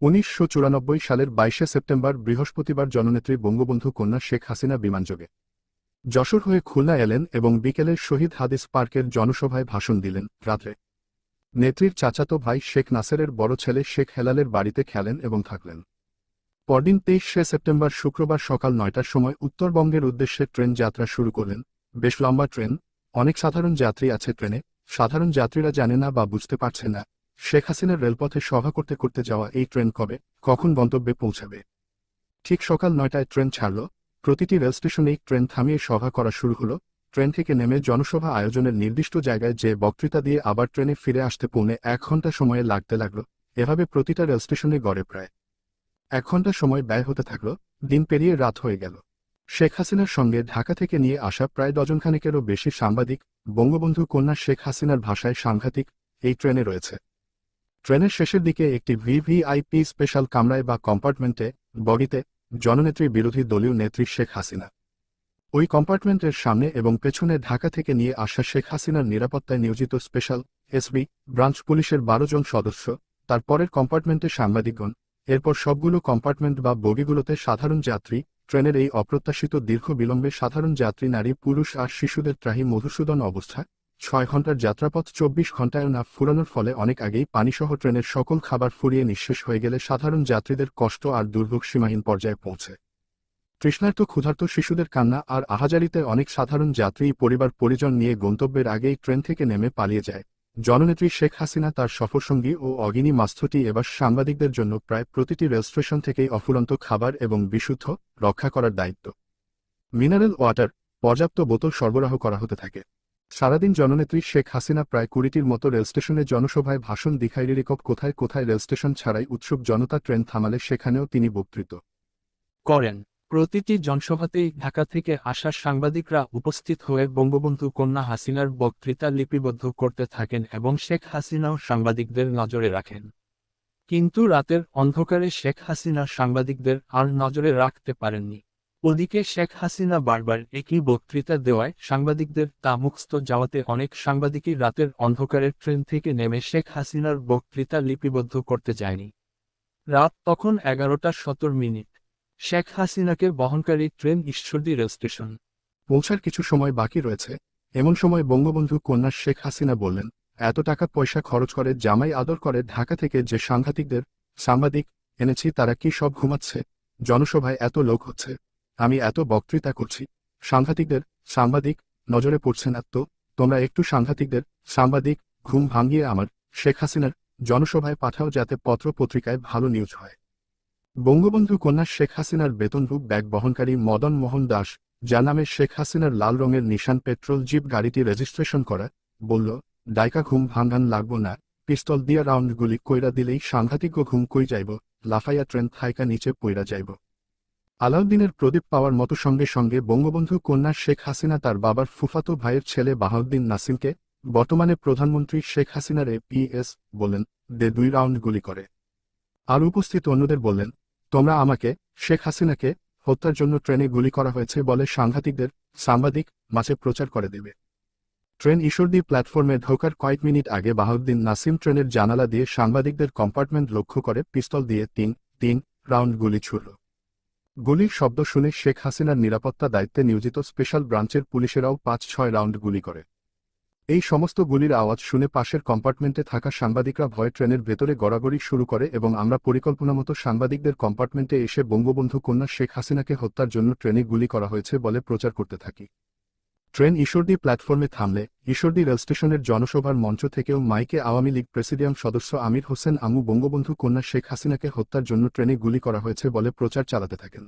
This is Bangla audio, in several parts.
১৯৯৪ সালের ২২শে সেপ্টেম্বর বৃহস্পতিবার জননেত্রী বঙ্গবন্ধু কন্যা শেখ হাসিনা বিমানযোগে যশোর হয়ে খুলনা এলেন এবং বিকেলে শহীদ হাদিস পার্কের জনসভায় ভাষণ দিলেন। রাত্রে নেত্রীর চাচাতো ভাই শেখ নাসেরের বড় ছেলে শেখ হেলালের বাড়িতে খেলেন এবং থাকলেন। পরদিন ২৩শে সেপ্টেম্বর শুক্রবার সকাল ৯টার সময় উত্তরবঙ্গের উদ্দেশ্যে ট্রেন যাত্রা শুরু করলেন। বেশ লম্বা ট্রেন, অনেক সাধারণ যাত্রী আছে ট্রেনে। সাধারণ যাত্রীরা জানে না বা বুঝতে পারছে না শেখ হাসিনার রেলপথে সভা করতে করতে যাওয়া এই ট্রেন কবে কখন গন্তব্যে পৌঁছাবে। ঠিক সকাল ৯টায় ট্রেন ছাড়ল। প্রতিটি রেল স্টেশনেই ট্রেন থামিয়ে সভা করা শুরু হলো। ট্রেন থেকে নেমে জনসভা আয়োজনের নির্দিষ্ট জায়গায় যে বক্তৃতা দিয়ে আবার ট্রেনে ফিরে আসতে পৌনে ১ ঘণ্টা সময়ে লাগতে লাগল। এভাবে প্রতিটা রেল স্টেশনে গড়ে প্রায় ১ ঘণ্টা সময় ব্যয় হতে থাকল। দিন পেরিয়ে রাত হয়ে গেল। শেখ হাসিনার সঙ্গে ঢাকা থেকে নিয়ে আসা প্রায় ডজনখানেকেরও বেশি সাংবাদিক, বঙ্গবন্ধু কন্যা শেখ হাসিনার ভাষায় সাংঘাতিক, এই ট্রেনে রয়েছে। ট্রেনের শেষের দিকে একটি ভিভিআইপি স্পেশাল কামরায় বা কম্পার্টমেন্টে, বগিতে, জননেত্রী বিরোধী দলীয় নেত্রী শেখ হাসিনা। ওই কম্পার্টমেন্টের সামনে এবং পেছনে ঢাকা থেকে নিয়ে আসা শেখ হাসিনার নিরাপত্তায় নিয়োজিত স্পেশাল এসবি ব্রাঞ্চ পুলিশের ১২ জন সদস্য। তার পরের কম্পার্টমেন্টে সাংবাদিকগণ, এরপর সবগুলো কম্পার্টমেন্ট বা বগিগুলোতে সাধারণ যাত্রী। ট্রেনের এই অপ্রত্যাশিত দীর্ঘ বিলম্বে সাধারণ যাত্রী নারী পুরুষ আর শিশুদের ত্রাহি মধুসূদন অবস্থা। ৬ ঘণ্টার যাত্রাপথ ২৪ ঘণ্টায় না ফুরানোর ফলে অনেক আগেই পানিসহ ট্রেনের সকল খাবার ফুরিয়ে নিঃশেষ হয়ে গেলে সাধারণ যাত্রীদের কষ্ট আর দুর্ভোগ সীমাহীন পর্যায়ে পৌঁছে। তৃষ্ণার্ত ক্ষুধার্ত শিশুদের কান্না আর আহাজারিতে অনেক সাধারণ যাত্রী পরিবার পরিজন নিয়ে গন্তব্যের আগেই ট্রেন থেকে নেমে পালিয়ে যায়। জননেত্রী শেখ হাসিনা তার সফরসঙ্গী ও অগিনী মাস্থটি এবার সাংবাদিকদের জন্য প্রায় প্রতিটি রেল স্টেশন থেকেই অফুরন্ত খাবার এবং বিশুদ্ধ রক্ষা করার দায়িত্ব। মিনারেল ওয়াটার, পর্যাপ্ত বোতল সরবরাহ করা হতে থাকে। সারাদিন জননেত্রী শেখ হাসিনা প্রায় ২০টির মতো রেলস্টেশনে জনসভায় ভাষণ দিখাইরিকপ কোথায় কোথায় রেলস্টেশন ছাড়াই উৎসুক জনতা ট্রেন থামালে সেখানেও তিনি বক্তৃতা করেন। প্রতিটি জনসভাতেই ঢাকা থেকে আসা সাংবাদিকরা উপস্থিত হয়ে বঙ্গবন্ধু কন্যা হাসিনার বক্তৃতা লিপিবদ্ধ করতে থাকেন এবং শেখ হাসিনাও সাংবাদিকদের নজরে রাখেন। কিন্তু রাতের অন্ধকারে শেখ হাসিনা সাংবাদিকদের আর নজরে রাখতে পারেননি। ওদিকে শেখ হাসিনা বারবার একই বক্তৃতা দেওয়ায় সাংবাদিকদের তা মুখস্থ যাওয়াতে অনেক সাংবাদিকই রাতের অন্ধকারে ট্রেন থেকে নেমে শেখ হাসিনার বক্তৃতা লিপিবদ্ধ করতে যায়নি। রাত তখন ১১টা ১৭ মিনিট। শেখ হাসিনাকে বহনকারী ট্রেন ঈশ্বরদী রেল স্টেশন পৌঁছার কিছু সময় বাকি রয়েছে। এমন সময় বঙ্গবন্ধু কন্যা শেখ হাসিনা বললেন, এত টাকা পয়সা খরচ করে জামাই আদর করে ঢাকা থেকে যে সাংবাদিক এনেছি তারা কি সব ঘুমাচ্ছে? জনসভায় এত লোক হচ্ছে, আমি এত বক্তৃতা করছি, সাংবাদিক নজরে পড়ছে না তো? তোমরা একটু সাংবাদিক ঘুম ভাঙিয়ে আমার শেখ হাসিনার জনসভায় পাঠাও যাতে পত্র পত্রিকায় ভালো নিউজ হয়। বঙ্গবন্ধু কন্যা শেখ হাসিনার বেতনভুক ব্যাগ বহনকারী মদন মোহন দাস, যার নামে শেখ হাসিনার লাল রঙের নিশান পেট্রোল জিপ গাড়িটি রেজিস্ট্রেশন করা, বলল, ডাইকা ঘুম ভাঙ্গান লাগবো না, পিস্তল দিয়া রাউন্ড গুলি কইরা দিলেই সাংঘাতিক ঘুম কই যাইব, লাফাইয়া ট্রেন থাইকা নিচে পইরা যাইব। আলাউদ্দিনের প্রদীপ পাওয়ার মতো সঙ্গে সঙ্গে বঙ্গবন্ধু কন্যা শেখ হাসিনা তার বাবার ফুফাতো ভাইয়ের ছেলে বাহাউদ্দিন নাসিমকে, বর্তমানে প্রধানমন্ত্রী শেখ হাসিনার এপিএস, বললেন, দে ২ রাউন্ড গুলি করে। আর উপস্থিত অন্যদের বললেন, তোমরা আমাকে, শেখ হাসিনাকে হত্যার জন্য ট্রেনে গুলি করা হয়েছে বলে সাংবাদিক মাঝে প্রচার করে দেবে। ট্রেন ঈশ্বরদী প্ল্যাটফর্মে ঢোকার কয়েক মিনিট আগে বাহাউদ্দিন নাসিম ট্রেনের জানালা দিয়ে সাংবাদিকদের কম্পার্টমেন্ট লক্ষ্য করে পিস্তল দিয়ে তিন রাউন্ড গুলি ছুড়ল। গুলির শব্দ শুনে শেখ হাসিনার নিরাপত্তা দায়িত্বে নিয়োজিত স্পেশাল ব্রাঞ্চের পুলিশেরাও ৫-৬ রাউন্ড গুলি করে। এই সমস্ত গুলির আওয়াজ শুনে পাশের কম্পার্টমেন্টে থাকা সাংবাদিকরা ভয়ে ট্রেনের ভেতরে গড়াগড়ি শুরু করে এবং আমরা পরিকল্পনামতো সাংবাদিকদের কম্পার্টমেন্টে এসে বঙ্গবন্ধু কন্যা শেখ হাসিনাকে হত্যার জন্য ট্রেনে গুলি করা হয়েছে বলে প্রচার করতে থাকি। ট্রেন ঈশ্বরদী প্ল্যাটফর্মে থামলে ঈশ্বরদী রেলস্টেশনের জনসভার মঞ্চ থেকেও মাইকে আওয়ামী লীগ প্রেসিডিয়াম সদস্য আমির হোসেন আমু বঙ্গবন্ধু কন্যা শেখ হাসিনাকে হত্যার জন্য ট্রেনে গুলি করা হয়েছে বলে প্রচার চালাতে থাকেন।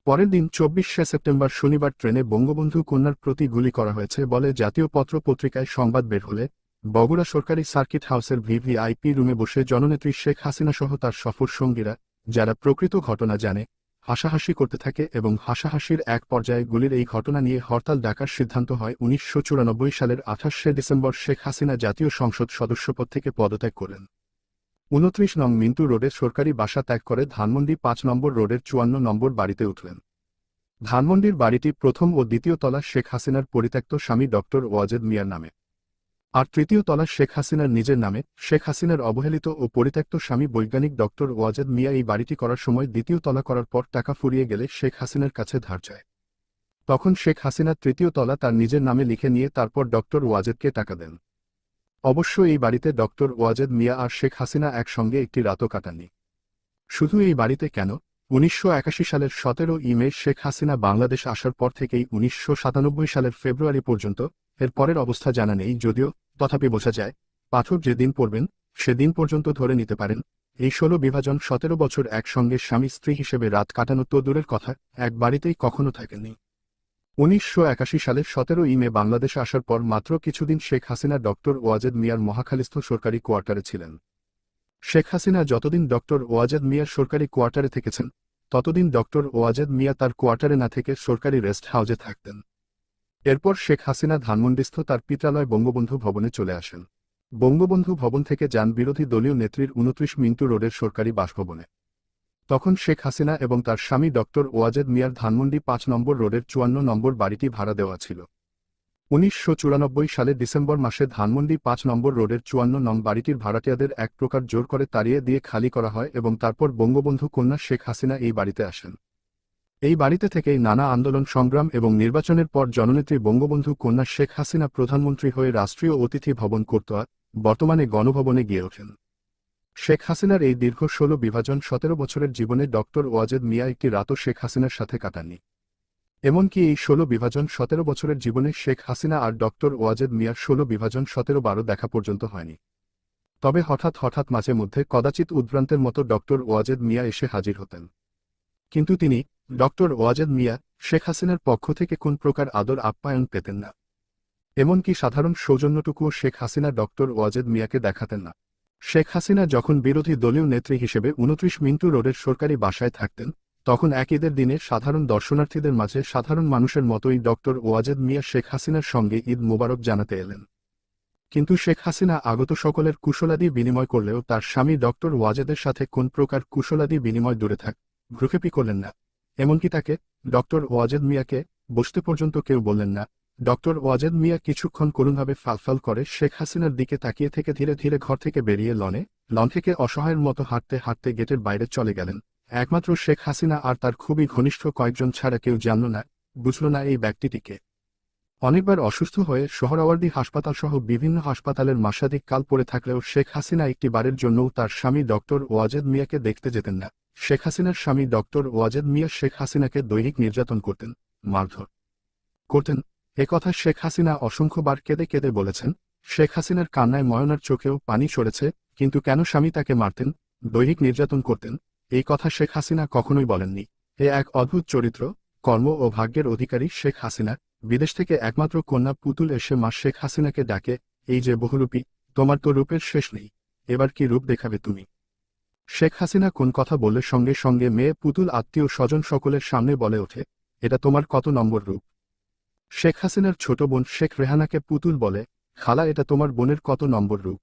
পরের দিন ২৪শে সেপ্টেম্বর শনিবার ট্রেনে বঙ্গবন্ধু কন্যার প্রতি গুলি করা হয়েছে বলে জাতীয় পত্র পত্রিকায় সংবাদ বের হলে বগুড়া সরকারি সার্কিট হাউসের ভিভিআইপি রুমে বসে জননেত্রী শেখ হাসিনা সহ তার সফর সঙ্গীরা, যারা প্রকৃত ঘটনা জানে, হাসাহাসি করতে থাকে এবং হাসাহাসির এক পর্যায়ে গুলির এই ঘটনা নিয়ে হরতাল ডাকার সিদ্ধান্ত হয়। ১৯৯৪ সালের ২৮শে ডিসেম্বর শেখ হাসিনা জাতীয় সংসদ সদস্যপদ থেকে পদত্যাগ করেন। ২৯ নং মিন্টু রোডে সরকারি বাসা ত্যাগ করে ধানমন্ডি ৫ নম্বর রোডের ৫৪ নম্বর বাড়িতে উঠলেন। ধানমন্ডির বাড়িটি প্রথম ও দ্বিতীয় তলা শেখ হাসিনার পরিত্যক্ত স্বামী ডক্টর ওয়াজেদ মিয়ার নামে। আর তৃতীয় তলা শেখ হাসিনার নিজের নামে। শেখ হাসিনার অবহেলিত ও পরিত্যক্ত স্বামী বৈজ্ঞানিক ডক্টর ওয়াজেদ মিয়া এই বাড়িটি করার সময় দ্বিতীয় তলা করার পর টাকা ফুরিয়ে গেলে শেখ হাসিনার কাছে ধার চায়। তখন শেখ হাসিনা তৃতীয় তলা তার নিজের নামে লিখে নিয়ে তারপর ডক্টর ওয়াজেদকে টাকা দেন। অবশ্য এই বাড়িতে ডক্টর ওয়াজেদ মিয়া আর শেখ হাসিনা একসঙ্গে একটি রাতও কাটাননি। শুধু এই বাড়িতে কেন, ১৯৮১ সালের ১৭ই মে শেখ হাসিনা বাংলাদেশ আসার পর থেকেই ১৯৯৭ সালের ফেব্রুয়ারি পর্যন্ত এর পরের অবস্থা জানা নেই, যদিও তথাপি বোঝা যায় পাঠক যেদিন পড়বেন সেদিন পর্যন্ত ধরে নিতে পারেন এই ১৬ বিভাজন ১৭ বছর একসঙ্গে স্বামী স্ত্রী হিসেবে রাত কাটানো তো দূরের কথা, এক বাড়িতেই কখনো থাকেননি। ১৯৮১ সালের ১৭ই মে বাংলাদেশে আসার পর মাত্র কিছুদিন শেখ হাসিনা ডক্টর ওয়াজেদ মিয়ার মহাখালীস্থ সরকারি কোয়ার্টারে ছিলেন। শেখ হাসিনা যতদিন ডক্টর ওয়াজেদ মিয়ার সরকারি কোয়ার্টারে থেকেছেন ততদিন ডক্টর ওয়াজেদ মিয়া তার কোয়ার্টারে না থেকে সরকারি রেস্ট হাউজে থাকতেন। এরপর শেখ হাসিনা ধানমন্ডিস্থ তার পিত্রালয় বঙ্গবন্ধু ভবনে চলে আসেন। বঙ্গবন্ধু ভবন থেকে যান বিরোধী দলীয় নেত্রীর ২৯ মিন্টু রোডের সরকারি বাসভবনে। তখন শেখ হাসিনা এবং তার স্বামী ডক্টর ওয়াজেদ মিয়ার ধানমন্ডি ৫ নম্বর রোডের ৫৪ নম্বর বাড়িটি ভাড়া দেওয়া ছিল। ১৯৯৪ সালের ডিসেম্বর মাসে ধানমন্ডি ৫ নম্বর রোডের ৫৪ নং বাড়িটির ভাড়াটিয়াদের এক প্রকার জোর করে তাড়িয়ে দিয়ে খালি করা হয় এবং তারপর বঙ্গবন্ধু কন্যা শেখ হাসিনা এই বাড়িতে আসেন। এই বাড়িতে থেকেই নানা আন্দোলন সংগ্রাম এবং নির্বাচনের পর জননেত্রী বঙ্গবন্ধু কন্যা শেখ হাসিনা প্রধানমন্ত্রী হয়ে রাষ্ট্রীয় অতিথি ভবন কোর্তোয়া, বর্তমানে গণভবনে গিয়ে ওঠেন। শেখ হাসিনার এই দীর্ঘ ১৬ বিভাজন ১৭ বছরের জীবনে ডক্টর ওয়াজেদ মিয়া একটি রাতও শেখ হাসিনার সাথে কাটাননি। এমনকি এই ১৬ বিভাজন ১৭ বছরের জীবনে শেখ হাসিনা আর ডক্টর ওয়াজেদ মিয়ার ১৬ বিভাজন ১৭-১২ দেখা পর্যন্ত হয়নি। তবে হঠাৎ হঠাৎ মাঝে মধ্যে কদাচিৎ উদ্ভ্রান্তের মতো ডক্টর ওয়াজেদ মিয়া এসে হাজির হতেন। কিন্তু তিনি, ডক্টর ওয়াজেদ মিয়া, শেখ হাসিনার পক্ষ থেকে কোন প্রকার আদর আপ্যায়ন পেতেন না। এমনকি সাধারণ সৌজন্যটুকুও শেখ হাসিনা ডক্টর ওয়াজেদ মিয়াকে দেখাতেন না। শেখ হাসিনা যখন বিরোধী দলীয় নেত্রী হিসেবে ২৯ মিন্টু রোডের সরকারি বাসায় থাকতেন তখন এক ঈদের দিনে সাধারণ দর্শনার্থীদের মাঝে সাধারণ মানুষের মতোই ডক্টর ওয়াজেদ মিয়া শেখ হাসিনার সঙ্গে ঈদ মোবারক জানাতে এলেন। কিন্তু শেখ হাসিনা আগত সকলের কুশলাদি বিনিময় করলেও তার স্বামী ডক্টর ওয়াজেদের সাথে কোন প্রকার কুশলাদি বিনিময় দূরে থাক, ভ্রুক্ষেপই করলেন না। এমনকি তাকে, ডক্টর ওয়াজেদ মিয়াকে, বসতে পর্যন্ত কেউ বললেন না। ডক্টর ওয়াজেদ মিয়া কিছুক্ষণ করুণভাবে ফালফাল করে শেখ হাসিনার দিকে তাকিয়ে থেকে ধীরে ধীরে ঘর থেকে বেরিয়ে লন থেকে অসহায়ের মতো হাঁটতে হাঁটতে গেটের বাইরে চলে গেলেন। একমাত্র শেখ হাসিনা আর তার খুবই ঘনিষ্ঠ কয়েকজন ছাড়া কেউ জানল না, বুঝল না এই ব্যক্তিটিকে। অনেকবার অসুস্থ হয়ে সোহরাওয়ার্দী হাসপাতালসহ বিভিন্ন হাসপাতালের মাসাধিক কাল পড়ে থাকলেও শেখ হাসিনা একটি বারের জন্যও তার স্বামী ডক্টর ওয়াজেদ মিয়াকে দেখতে যেতেন না। শেখ হাসিনার স্বামী ডক্টর ওয়াজেদ মিয়া শেখ হাসিনাকে দৈহিক নির্যাতন করতেন, মারধর করতেন। একথা শেখ হাসিনা অসংখ্যবার কেঁদে কেঁদে বলেছেন। শেখ হাসিনার কান্নায় ময়নার চোখেও পানি সরেছে, কিন্তু কেন স্বামী তাকে মারতেন, দৈহিক নির্যাতন করতেন, এই কথা শেখ হাসিনা কখনোই বলেননি। এ এক অদ্ভুত চরিত্র, কর্ম ও ভাগ্যের অধিকারী শেখ হাসিনা। বিদেশ থেকে একমাত্র কন্যা পুতুল এসে মা শেখ হাসিনাকে ডাকে, এই যে বহুরূপী, তোমার তো রূপের শেষ নেই, এবার কি রূপ দেখাবে তুমি। শেখ হাসিনা কোন কথা বললে সঙ্গে সঙ্গে মেয়ে পুতুল আত্মীয় স্বজন সকলের সামনে বলে ওঠে, এটা তোমার কত নম্বর রূপ। শেখ হাসিনার ছোট বোন শেখ রেহানাকে পুতুল বলে, খালা এটা তোমার বোনের কত নম্বর রূপ।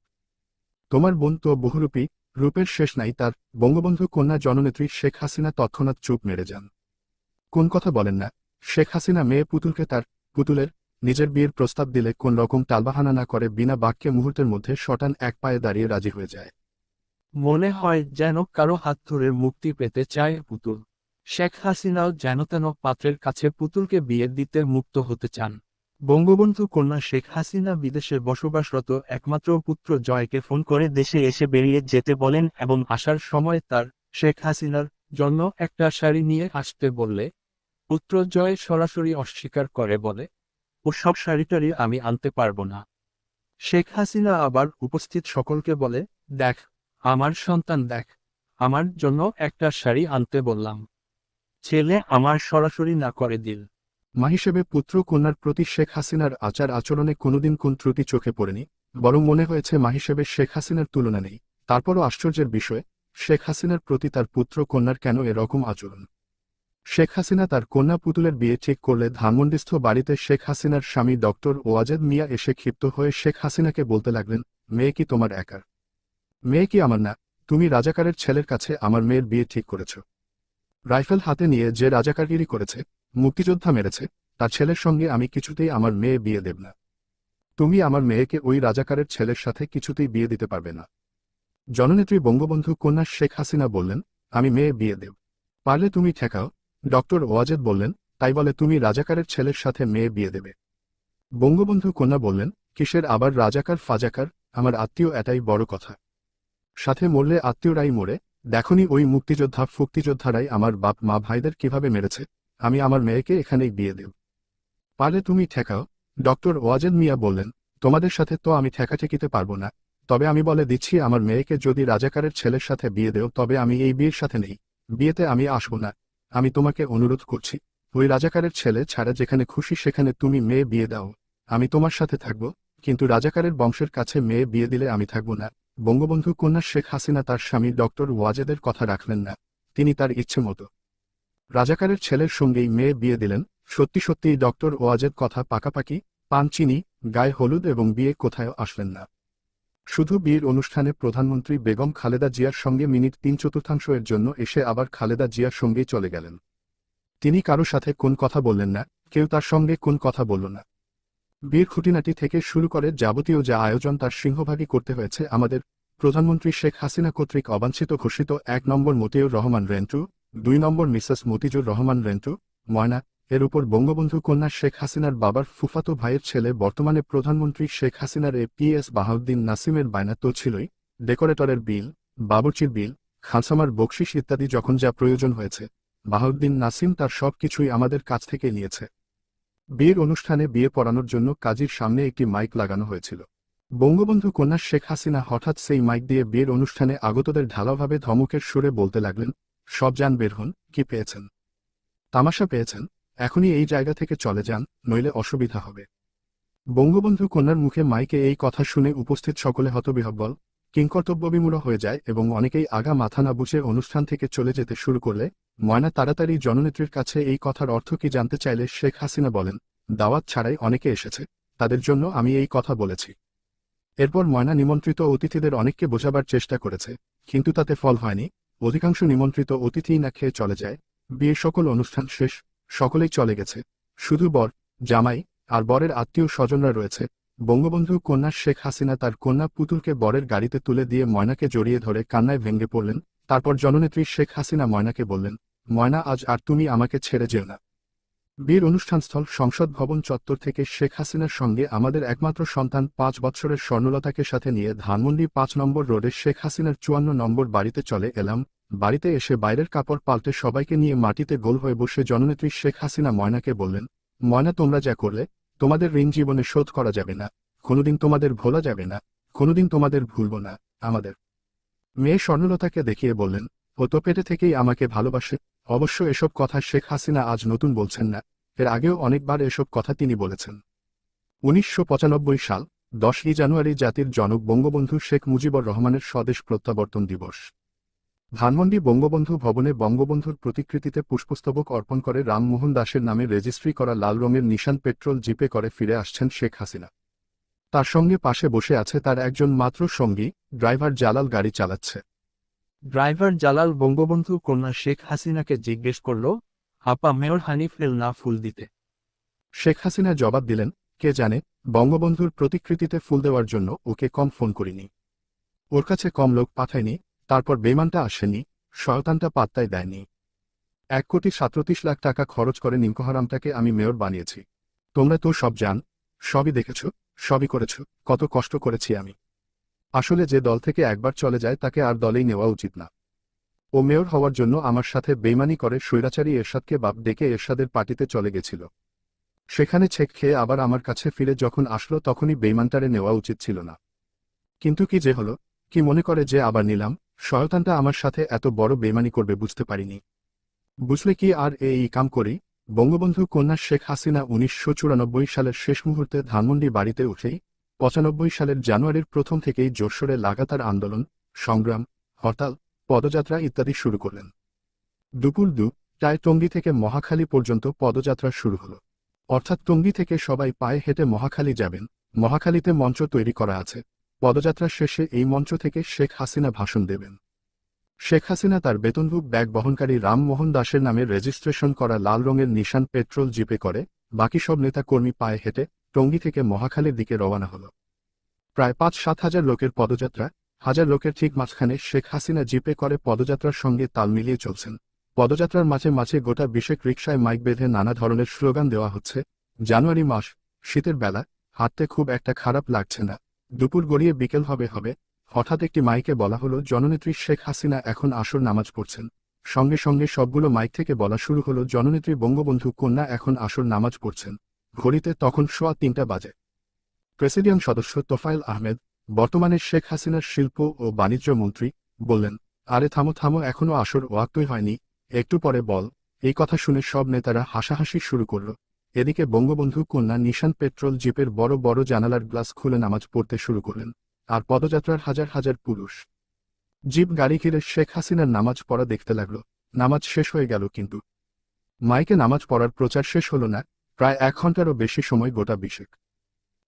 তোমার বোন তো বহুরূপী, রূপের শেষ নাই তার। বঙ্গবন্ধু কন্যা জননেত্রী শেখ হাসিনা তৎক্ষণাৎ চুপ মেরে যান, কোন কথা বলেন না। শেখ হাসিনা মেয়ে পুতুলকে তার, পুতুলের, নিজের বিয়ের প্রস্তাব দিলে কোন রকম টালবাহানা না করে বিনা বাক্যে মুহূর্তের মধ্যে শটান এক পায়ে দাঁড়িয়ে রাজি হয়ে যায়। মনে হয় যেন কারো হাত ধরে মুক্তি পেতে চায় পুতুল। শেখ হাসিনাও যেন তেন পাত্রের কাছে পুতুলকে বিয়ে দিতে মুক্ত হতে চান। বঙ্গবন্ধু কন্যা শেখ হাসিনা বিদেশে বসবাসরত একমাত্র পুত্র জয়কে ফোন করে দেশে এসে বেরিয়ে যেতে বলেন এবং আসার সময় তার, শেখ হাসিনার জন্য একটা শাড়ি নিয়ে আসতে বললে পুত্র জয় সরাসরি অস্বীকার করে বলে, ওসব শাড়িটারি আমি আনতে পারবো না। শেখ হাসিনা আবার উপস্থিত সকলকে বলে, দেখ আমার সন্তান দেখ, আমার জন্য একটা শাড়ি আনতে বললাম, ছেলে আমার সরাসরি না করে দিল। মা হিসেবে পুত্র কন্যার প্রতি শেখ হাসিনার আচার আচরণে কোনোদিন কোন ত্রুটি চোখে পড়েনি, বরং মনে হয়েছে মা হিসেবে শেখ হাসিনার তুলনা নেই। তারপরও আশ্চর্যের বিষয়, শেখ হাসিনার প্রতি তার পুত্র কন্যার কেন এরকম আচরণ। শেখ হাসিনা তার কন্যা পুতুলের বিয়ে ঠিক করলে ধানমন্ডিস্থ বাড়িতে শেখ হাসিনার স্বামী ডক্টর ওয়াজেদ মিয়া এসে ক্ষিপ্ত হয়ে শেখ হাসিনাকে বলতে লাগলেন, মেয়ে কি তোমার একার? মেয়ে কি আমার না? তুমি রাজাকারের ছেলের কাছে আমার মেয়ের বিয়ে ঠিক করেছ। রাইফেল হাতে নিয়ে যে রাজাকারগিরি করেছে, মুক্তিযোদ্ধা মেরেছে, তার ছেলের সঙ্গে আমি কিছুতেই আমার মেয়ে বিয়ে দেব না। তুমি আমার মেয়েকে ওই রাজাকারের ছেলের সাথে কিছুতেই বিয়ে দিতে পারবে না। জননেত্রী বঙ্গবন্ধু কন্যা শেখ হাসিনা বললেন, আমি মেয়ে বিয়ে দেব, পারলে তুমি ঠেকাও। ডক্টর ওয়াজেদ বললেন, তাই বলে তুমি রাজাকারের ছেলের সাথে মেয়ে বিয়ে দেবে? বঙ্গবন্ধু কন্যা বললেন, কিসের আবার রাজাকার ফাজাকার, আমার আত্মীয় এটাই বড় কথা। সাথে মরলে আত্মীয়রাই মরে, দেখনি ওই মুক্তিযোদ্ধারাই আমার বাপ মা ভাইদের কিভাবে মেরেছে। আমি আমার মেয়েকে এখানেই বিয়ে দেব, পারলে তুমি ঠেকাও। ডক্টর ওয়াজেদ মিয়া বললেন, তোমাদের সাথে তো আমি ঠেকাঠেকিতে পারবো না, তবে আমি বলে দিচ্ছি আমার মেয়েকে যদি রাজাকারের ছেলের সাথে বিয়ে দেও তবে আমি এই বিয়ের সাথে নেই, বিয়েতে আমি আসবো না। আমি তোমাকে অনুরোধ করছি, ওই রাজাকারের ছেলে ছাড়া যেখানে খুশি সেখানে তুমি মেয়ে বিয়ে দাও, আমি তোমার সাথে থাকব, কিন্তু রাজাকারের বংশের কাছে মেয়ে বিয়ে দিলে আমি থাকব না। বঙ্গবন্ধু কন্যা শেখ হাসিনা তার স্বামী ডক্টর ওয়াজেদের কথা রাখলেন না, তিনি তার ইচ্ছে মতো রাজাকারের ছেলের সঙ্গেই মেয়ে বিয়ে দিলেন। সত্যি সত্যিই ডক্টর ওয়াজেদ কথা পাকাপাকি, পান চিনি, গায়ে হলুদ এবং বিয়ে কোথায়ও আসলেন না। শুধু বিয়ের অনুষ্ঠানে প্রধানমন্ত্রী বেগম খালেদা জিয়ার সঙ্গে মিনিট 3/4 এর জন্য এসে আবার খালেদা জিয়ার সঙ্গেই চলে গেলেন। তিনি কারো সাথে কোন কথা বললেন না, কেউ তার সঙ্গে কোন কথা বলল না। বিয়ের খুঁটিনাটি থেকে শুরু করে যাবতীয় যা আয়োজন তার সিংহভাগই করতে হয়েছে আমাদের প্রধানমন্ত্রী শেখ হাসিনা কর্তৃক অবাঞ্ছিত ঘোষিত 1 নম্বর মতিউর রহমান রেন্টু, 2 নম্বর মিসেস মতিজুর রহমান রেন্টু, ময়না। এর উপর বঙ্গবন্ধু কন্যা শেখ হাসিনার বাবার ফুফাতো ভাইয়ের ছেলে বর্তমানে প্রধানমন্ত্রী শেখ হাসিনার পিএস বাহাউদ্দিন নাসিমের বায়না তো ছিলই, ডেকোরেটরের বিল, বাবুর্চির বিল, খানসামার বকশিস ইত্যাদি যখন যা প্রয়োজন হয়েছে, বাহাউদ্দিন নাসিম তার সব কিছুই আমাদের কাছ থেকে নিয়েছে। বিয়ের অনুষ্ঠানে বিয়ে পড়ানোর জন্য কাজীর সামনে একটি মাইক লাগানো হয়েছিল। বঙ্গবন্ধু কন্যা শেখ হাসিনা হঠাৎ সেই মাইক দিয়ে বিয়ের অনুষ্ঠানে আগতদের ঢালাওভাবে ধমকের সুরে বলতে লাগলেন, সব যান বের হন, কি পেয়েছেন? তামাশা পেয়েছেন? এখনই এই জায়গা থেকে চলে যান, নইলে অসুবিধা হবে। বঙ্গবন্ধু কন্যার মুখে মাইকে এই কথা শুনে উপস্থিত সকলে হতবিহ্বল, কিংকর্তব্যবিমূঢ় হয়ে যায় এবং অনেকেই আগা মাথা না বুঝে অনুষ্ঠান থেকে চলে যেতে শুরু করলে। ময়না তাড়াতাড়ি জননেত্রীর কাছে এই কথার অর্থ কি জানতে চাইলে শেখ হাসিনা বলেন, দাওয়াত ছাড়াই অনেকে এসেছে, তাদের জন্য আমি এই কথা বলেছি। এরপর ময়না নিমন্ত্রিত অতিথিদের অনেককে বোঝাবার চেষ্টা করেছে, কিন্তু তাতে ফল হয়নি। অধিকাংশ নিমন্ত্রিত অতিথিই না খেয়ে চলে যায়। বিয়ের সকল অনুষ্ঠান শেষ, সকলেই চলে গেছে, শুধু বর, জামাই আর বরের আত্মীয় স্বজনরা রয়েছে। বঙ্গবন্ধু কন্যা শেখ হাসিনা তার কন্যা পুতুলকে বরের গাড়িতে তুলে দিয়ে ময়নাকে জড়িয়ে ধরে কান্নায় ভেঙে পড়লেন। তারপর জননেত্রী শেখ হাসিনা ময়নাকে বললেন, ময়না আজ আর তুমি আমাকে ছেড়ে যেও না। বিয়ের অনুষ্ঠানস্থল সংসদ ভবন চত্বর থেকে শেখ হাসিনার সঙ্গে আমাদের একমাত্র সন্তান 5 বৎসরের স্বর্ণলতাকে সাথে নিয়ে ধানমন্ডি 5 নম্বর রোডে শেখ হাসিনার 54 নম্বর বাড়িতে চলে এলাম। বাড়িতে এসে বাইরের কাপড় পাল্টে সবাইকে নিয়ে মাটিতে গোল হয়ে বসে জননেত্রী শেখ হাসিনা ময়নাকে বললেন, ময়না তোমরা যা করলে, তোমাদের ঋণ জীবনে শোধ করা যাবে না, কোনোদিন তোমাদের ভোলা যাবে না, কোনোদিন তোমাদের ভুলব না। আমাদের মেয়ে স্বর্ণলতাকে দেখিয়ে বললেন, ও তো পেটে থেকেই আমাকে ভালোবাসে। অবশ্য এসব কথা শেখ হাসিনা আজ নতুন বলছেন না, এর আগেও অনেকবার এসব কথা তিনি বলেছেন। 1995 সাল 10ই জানুয়ারি জাতির জনক বঙ্গবন্ধু শেখ মুজিবুর রহমানের স্বদেশ প্রত্যাবর্তন দিবস। ধানমন্ডি বঙ্গবন্ধু ভবনে বঙ্গবন্ধুর প্রতিকৃতিতে পুষ্পস্তবক অর্পণ করে রামমোহন দাসের নামে রেজিস্ট্রি করা লাল রঙের নিশান পেট্রোল জিপে করে ফিরে আসছেন শেখ হাসিনা। তার সঙ্গে পাশে বসে আছে তার একজন মাত্র সঙ্গী, ড্রাইভার জালাল গাড়ি চালাচ্ছে। ড্রাইভার জালাল বঙ্গবন্ধু কন্যা শেখ হাসিনাকে জিজ্ঞেস করল, আপা মেয়র হানিফ এল না ফুল দিতে? শেখ হাসিনা জবাব দিলেন, কে জানে, বঙ্গবন্ধুর প্রতিকৃতিতে ফুল দেওয়ার জন্য ওকে কম ফোন করিনি, ওর কাছে কম লোক পাঠায়নি, তারপর বেমানটা আসেনি, শয়তানটা পাত্তাই দেয়নি। 1,37,00,000 টাকা খরচ করে নিমকহারামটাকে আমি মেয়র বানিয়েছি। তোমরা তো সব জান, সবই দেখেছ, সবই করেছ, কত কষ্ট করেছি আমি। আসলে যে দল থেকে একবার চলে যায় তাকে আর দলেই নেওয়া উচিত না। ও মেয়র হওয়ার জন্য আমার সাথে বেইমানি করে স্বৈরাচারী এরশাদকে বাপ ডেকে এরশাদের পার্টিতে চলে গেছিল। সেখানে ছেক খেয়ে আবার আমার কাছে ফিরে যখন আসলো তখনই বেইমানটারে নেওয়া উচিত ছিল না। কিন্তু কি যে হলো, কি মনে করে যে আবার নিলাম, শয়তানটা আমার সাথে এত বড় বেইমানি করবে বুঝতে পারিনি। বুঝলে কি আর এই কাম করি? বঙ্গবন্ধু কন্যা শেখ হাসিনা 1994 সালের শেষ মুহূর্তে ধানমন্ডি বাড়িতে উঠেই 95 সালের জানুয়ারির প্রথম থেকেই জোরসোরে লাগাতার আন্দোলন, সংগ্রাম, হরতাল, পদযাত্রা ইত্যাদি শুরু করলেন। দুপুর 2টায় টঙ্গী থেকে মহাখালী পর্যন্ত পদযাত্রা শুরু হলো। অর্থাৎ টঙ্গী থেকে সবাই পায়ে হেঁটে মহাখালী যাবেন। মহাখালীতে মঞ্চ তৈরি করা আছে। পদযাত্রা শেষে এই মঞ্চ থেকে শেখ হাসিনা ভাষণ দেবেন। শেখ হাসিনা তার বেতনভুক ব্যাগ বহনকারী রামমোহন দাসের নামে রেজিস্ট্রেশন করা লাল রঙের নিশান পেট্রোল জিপে করে, বাকি সব নেতা কর্মী পায়ে হেঁটে, টঙ্গী থেকে মহাখালীর দিকে রওনা হলো। প্রায় ৫-৭ হাজার লোকের পদযাত্রা, হাজার লোকের ঠিক মাঝখানে শেখ হাসিনা জিপে করে পদযাত্রার সঙ্গে তাল মিলিয়ে চলছেন। পদযাত্রার মাঝে মাঝে গোটা বিশেক রিকশায় মাইক বেঁধে নানা ধরনের স্লোগান দেওয়া হচ্ছে। জানুয়ারি মাস, শীতের বেলা, হাঁটতে খুব একটা খারাপ লাগছে না, দুপুর গড়িয়ে বিকেল হবে। হঠাৎ একটি মাইকে বলা হলো জননেত্রী শেখ হাসিনা এখন আসর নামাজ পড়ছেন। সঙ্গে সঙ্গে সবগুলো মাইক থেকে বলা শুরু হলো জননেত্রী বঙ্গবন্ধু কন্যা এখন আসর নামাজ পড়ছেন। ঘড়িতে তখন সোয়া ৩টা বাজে। প্রেসিডিয়াম সদস্য তোফায়েল আহমেদ, বর্তমানে শেখ হাসিনার শিল্প ও বাণিজ্য মন্ত্রী, বললেন, আরে থামো, এখনো আসর ওয়াক্তই হয়নি, একটু পরে বল। এই কথা শুনে সব নেতারা হাসাহাসি শুরু করল। এদিকে বঙ্গবন্ধু কন্যা নিশান পেট্রোল জিপের বড় বড় জানালার গ্লাস খুলে নামাজ পড়তে শুরু করলেন। আর পদযাত্রার হাজার হাজার পুরুষ জিপ গাড়ি ঘিরে শেখ হাসিনার নামাজ পড়া দেখতে লাগল। নামাজ শেষ হয়ে গেল, কিন্তু মাইকে নামাজ পড়ার প্রচার শেষ হলো না। প্রায় ১ ঘন্টারও বেশি সময় গোটা বিশেক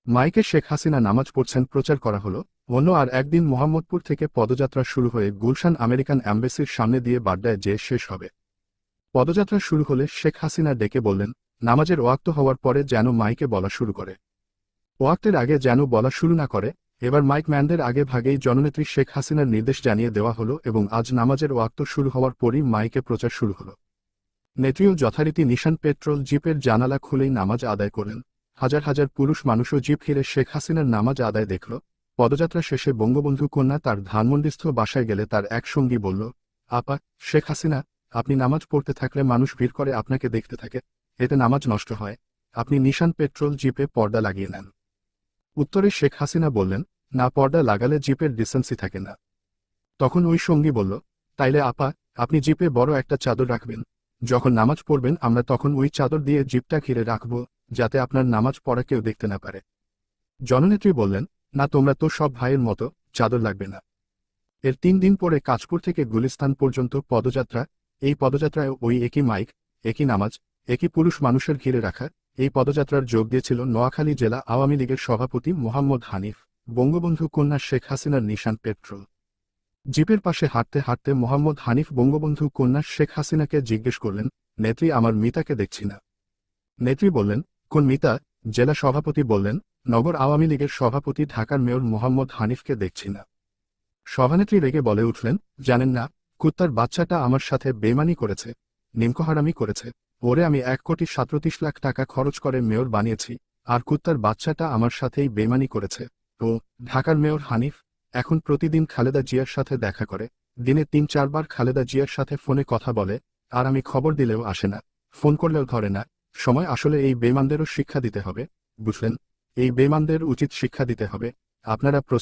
মাইকে শেখ হাসিনা নামাজ পড়ছেন প্রচার করা হলো। অন্য আর একদিন মোহাম্মদপুর থেকে পদযাত্রা শুরু হয়ে গুলশান আমেরিকান অ্যাম্বাসির সামনে দিয়ে বাড্ডায় যে শেষ হবে। পদযাত্রা শুরু হলে শেখ হাসিনা ডেকে বললেন, নামাজের ওয়াক্ত হওয়ার পরে যেন মাইকে বলা শুরু করে। ওয়াক্তের আগে যেন বলা শুরু না করে। এবার মাইক ম্যানদের আগে ভাগেই জননেত্রী শেখ হাসিনার নির্দেশ জানিয়ে দেওয়া হলো এবং আজ নামাজের ওয়াক্ত শুরু হওয়ার পরই মাইকে প্রচার শুরু হলো। নেত্রীও যথারীতি নিশান পেট্রোল জিপের জানালা খুলেই নামাজ আদায় করলেন। হাজার হাজার পুরুষ মানুষও জিপ ঘিরে শেখ হাসিনার নামাজ আদায় দেখল। পদযাত্রা শেষে বঙ্গবন্ধু কন্যা তার ধানমন্ডিস্থ বাসায় গেলে তার এক সঙ্গী বলল, আপা, শেখ হাসিনা, আপনি নামাজ পড়তে থাকলে মানুষ ভিড় করে আপনাকে দেখতে থাকে, এতে নামাজ নষ্ট হয়, আপনি নিশান পেট্রোল জিপে পর্দা লাগিয়ে নেন। উত্তরে শেখ হাসিনা বললেন, না, পর্দা লাগালে জিপের ডিসেন্সি থাকে না। তখন ওই সঙ্গী বলল, তাইলে আপা, আপনি জিপে বড় একটা চাদর রাখবেন, যখন নামাজ পড়বেন আমরা তখন ওই চাদর দিয়ে জিপটা ঘিরে রাখব, যাতে আপনার নামাজ পড়া কেউ দেখতে না পারে। জননেত্রী বললেন, না, তোমরা তো সব ভাইয়ের মতো, চাদর লাগবে না। এর ৩ দিন পরে কাঁচপুর থেকে গুলিস্তান পর্যন্ত পদযাত্রা। এই পদযাত্রায় ওই একই মাইক, একই নামাজ, একই পুরুষ মানুষের ঘিরে রাখা। এই পদযাত্রার যোগ দিয়েছিল নোয়াখালী জেলা আওয়ামী লীগের সভাপতি মোহাম্মদ হানিফ, বঙ্গবন্ধু কন্যা শেখ হাসিনার নিশান পেট্রোল জিপের পাশে হাঁটতে হাঁটতে মোহাম্মদ হানিফ বঙ্গবন্ধু কন্যা শেখ হাসিনাকে জিজ্ঞেস করলেন, নেত্রী, আমার মিতাকে দেখছি না। নেত্রী বললেন, কোন মিতা? জেলা সভাপতি বললেন, নগর আওয়ামী লীগের সভাপতি ঢাকার মেয়র মোহাম্মদ হানিফকে দেখছি না। সভানেত্রী রেগে বলে উঠলেন, জানেন না, কুত্তার বাচ্চাটা আমার সাথে বেইমানি করেছে, নিমকহারামি করেছে। ওরে আমি ১,৩৭,০০,০০০ টাকা খরচ করে মেয়র বানিয়েছি, আর কুত্তার বাচ্চাটা আমার সাথেই বেইমানি করেছে। ও ঢাকার মেয়র হানিফ এখন প্রতিদিন খালেদা জিয়ার সাথে দেখা করে, দিনে ৩-৪ বার খালেদা জিয়ার সাথে ফোনে কথা বলে, আর আমি খবর দিলেও আসে না, ফোন করলেও ধরে না। সময় আসলে এই বেইমানদেরও শিক্ষা দিতে হবে, বুঝলেন? এই বেইমানদের উচিত শিক্ষা দিতে হবে। আপনারা